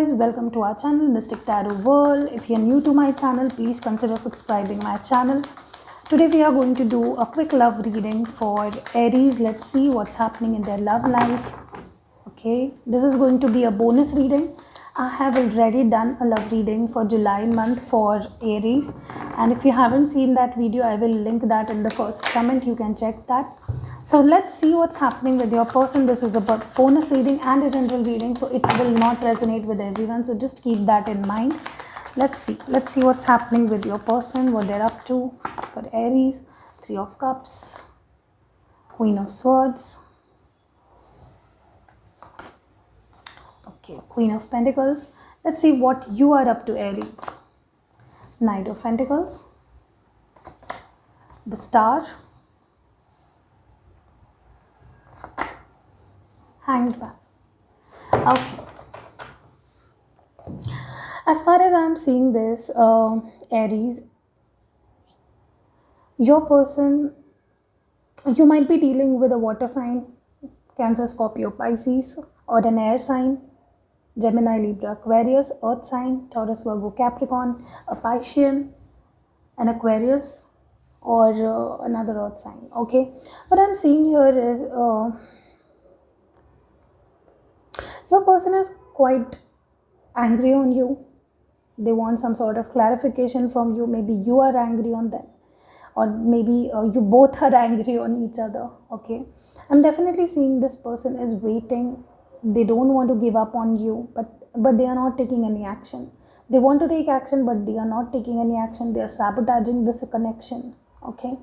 guys, welcome to our channel Mystic Tarot World. If you're new to my channel, please consider subscribing my channel. Today we are going to do a quick love reading for Aries. Let's see what's happening in their love life. Okay, this is going to be a bonus reading. I have already done a love reading for July month for Aries, and if you haven't seen that video, I will link that in the first comment. You can check that. So let's see what's happening with your person. This is a bonus reading and a general reading, so it will not resonate with everyone, so just keep that in mind. Let's see what's happening with your person, what they're up to. For Aries, Three of Cups, Queen of Swords, okay, Queen of Pentacles. Let's see what you are up to, Aries. Knight of Pentacles, the Star, Hanged Man. Okay, as far as I'm seeing this, Aries, your person, you might be dealing with a water sign, Cancer, Scorpio, Pisces, or an air sign, Gemini, Libra, Aquarius, earth sign, Taurus, Virgo, Capricorn, a Piscean, an Aquarius, or another earth sign. Okay, what I'm seeing here is your person is quite angry on you. They want some sort of clarification from you. Maybe you are angry on them, or maybe you both are angry on each other. Okay, I'm definitely seeing this person is waiting. They don't want to give up on you, but they are not taking any action. They want to take action, but they are not taking any action. They are sabotaging this connection. Okay,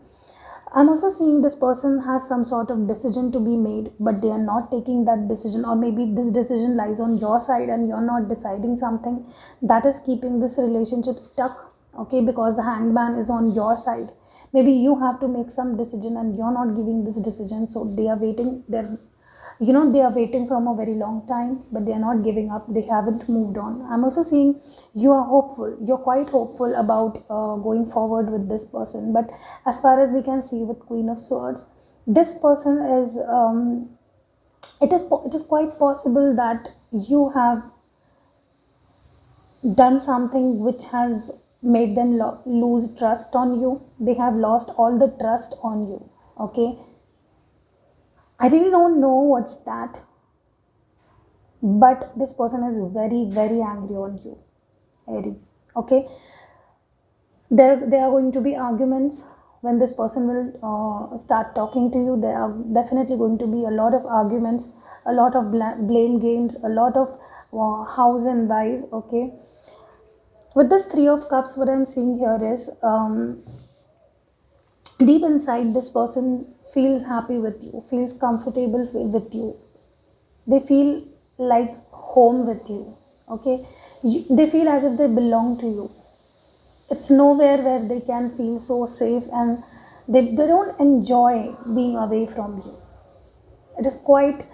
I'm also seeing this person has some sort of decision to be made, but they are not taking that decision, or maybe this decision lies on your side and you're not deciding something. That is keeping this relationship stuck. Okay, because the Hanged Man is on your side. Maybe you have to make some decision and you're not giving this decision, so they are waiting. They are waiting from a very long time, but they are not giving up. They haven't moved on. I'm also seeing you are hopeful. You're quite hopeful about going forward with this person. But as far as we can see with Queen of Swords, this person is, it is quite possible that you have done something which has made them lose trust on you. They have lost all the trust on you. Okay, I really don't know what's that, but this person is very, very angry on you, Aries. Okay, there are going to be arguments when this person will start talking to you. There are definitely going to be a lot of arguments, a lot of blame games, a lot of hows and whys. Okay, with this Three of Cups, what I'm seeing here is deep inside, this person feels happy with you, feels comfortable with you. They feel like home with you. Okay, they feel as if they belong to you. It's nowhere where they can feel so safe, and they don't enjoy being away from you. It is quite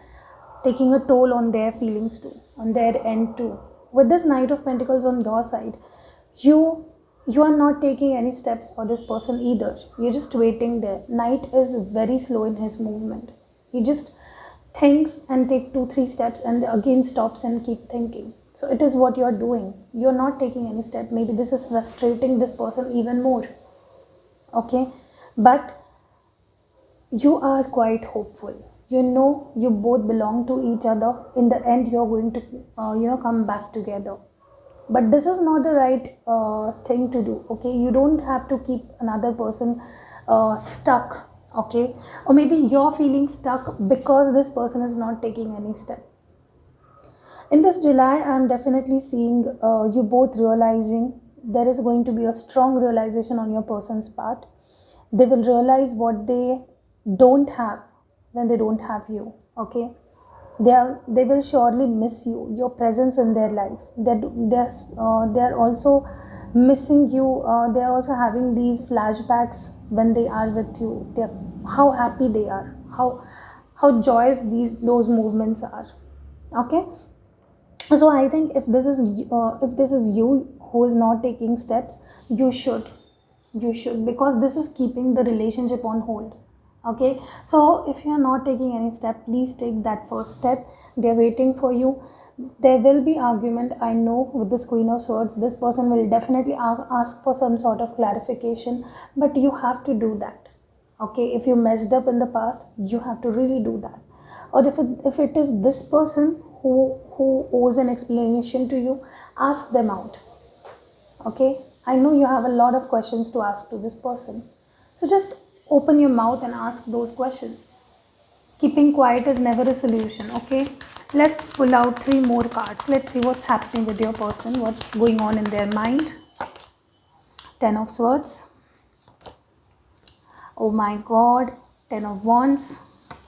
taking a toll on their feelings too, on their end too. With this Knight of Pentacles on your side, you are not taking any steps for this person either. You're just waiting there. Knight is very slow in his movement. He just thinks and take 2-3 steps and again stops and keep thinking. So it is what you're doing. You're not taking any step. Maybe this is frustrating this person even more. Okay, but you are quite hopeful. You know you both belong to each other. In the end, you're going to come back together. But this is not the right thing to do. Okay, you don't have to keep another person stuck. Okay, or maybe you're feeling stuck because this person is not taking any step. In this July, I'm definitely seeing you both realizing there is going to be a strong realization on your person's part. They will realize what they don't have when they don't have you. Okay, they will surely miss you, your presence in their life. They're also missing you. They're also having these flashbacks when they are with you. How happy they are, how joyous those movements are. Okay, so I think if this is you who is not taking steps, you should, because this is keeping the relationship on hold. Okay, so if you are not taking any step, please take that first step. They are waiting for you. There will be argument, I know, with this Queen of Swords. This person will definitely ask for some sort of clarification, but you have to do that. Okay, if you messed up in the past, you have to really do that. Or if it is this person who owes an explanation to you, ask them out. Okay, I know you have a lot of questions to ask to this person, so just open your mouth and ask those questions. Keeping quiet is never a solution. Okay, let's pull out 3 more cards. Let's see what's happening with your person, what's going on in their mind. 10 of Swords. Oh my God. 10 of Wands.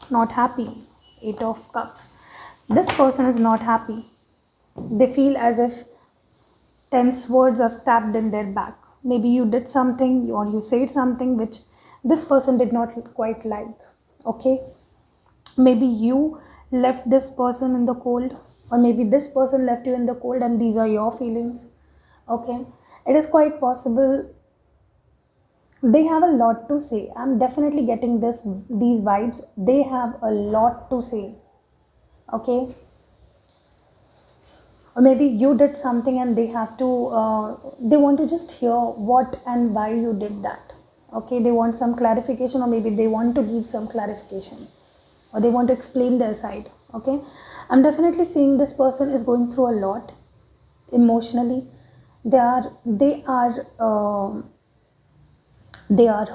Not happy. 8 of Cups. This person is not happy. They feel as if 10 swords are stabbed in their back. Maybe you did something or you said something which this person did not quite like. Okay, maybe you left this person in the cold, or maybe this person left you in the cold, and these are your feelings. Okay, it is quite possible they have a lot to say. I'm definitely getting these vibes. They have a lot to say. Okay, or maybe you did something and they have to they want to just hear what and why you did that. Okay, they want some clarification, or maybe they want to give some clarification, or they want to explain their side. Okay, I'm definitely seeing this person is going through a lot emotionally. They are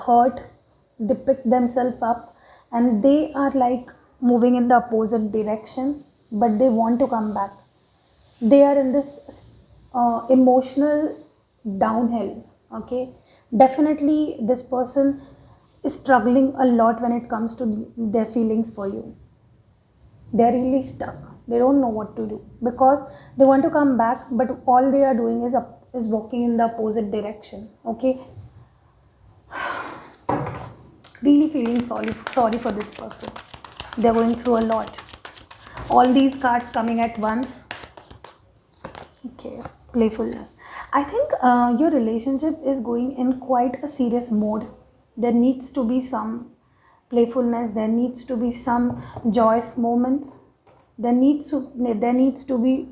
hurt. They pick themselves up and they are like moving in the opposite direction, but they want to come back. They are in this emotional downhill. Okay, definitely this person is struggling a lot when it comes to their feelings for you. They're really stuck. They don't know what to do because they want to come back, but all they are doing is walking in the opposite direction. Okay, really feeling sorry for this person. They're going through a lot. All these cards coming at once. Okay, playfulness. I think your relationship is going in quite a serious mode. There needs to be some playfulness. There needs to be some joyous moments. There needs to be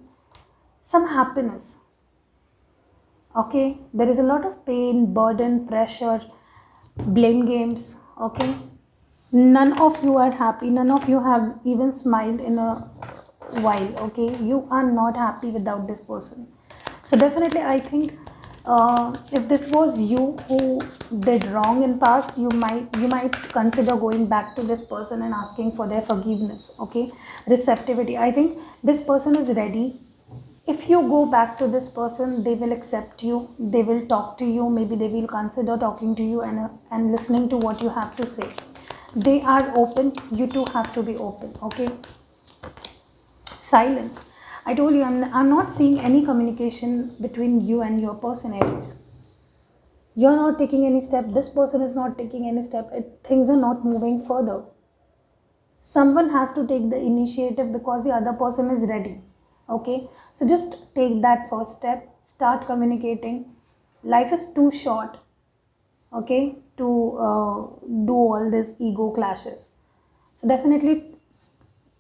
some happiness. Okay, there is a lot of pain, burden, pressure, blame games. Okay, none of you are happy. None of you have even smiled in a while. Okay, you are not happy without this person. So definitely I think if this was you who did wrong in past, you might consider going back to this person and asking for their forgiveness. Okay, receptivity. I think this person is ready. If you go back to this person, they will accept you, they will talk to you, maybe they will consider talking to you and listening to what you have to say. They are open. You too have to be open. Okay, silence. I told you, I'm not seeing any communication between you and your person, Aries. You're not taking any step. This person is not taking any step. Things are not moving further. Someone has to take the initiative because the other person is ready. Okay, so just take that first step. Start communicating. Life is too short, okay, to do all these ego clashes. So definitely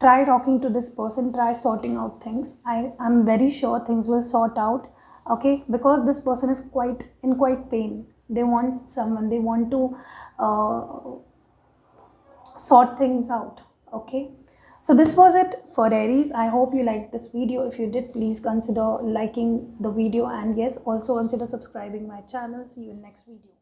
try talking to this person, try sorting out things. I'm very sure things will sort out. Okay, because this person is quite pain. They want someone, they want to sort things out. Okay, so this was it for Aries. I hope you liked this video. If you did, please consider liking the video, and yes, also consider subscribing my channel. See you in next video.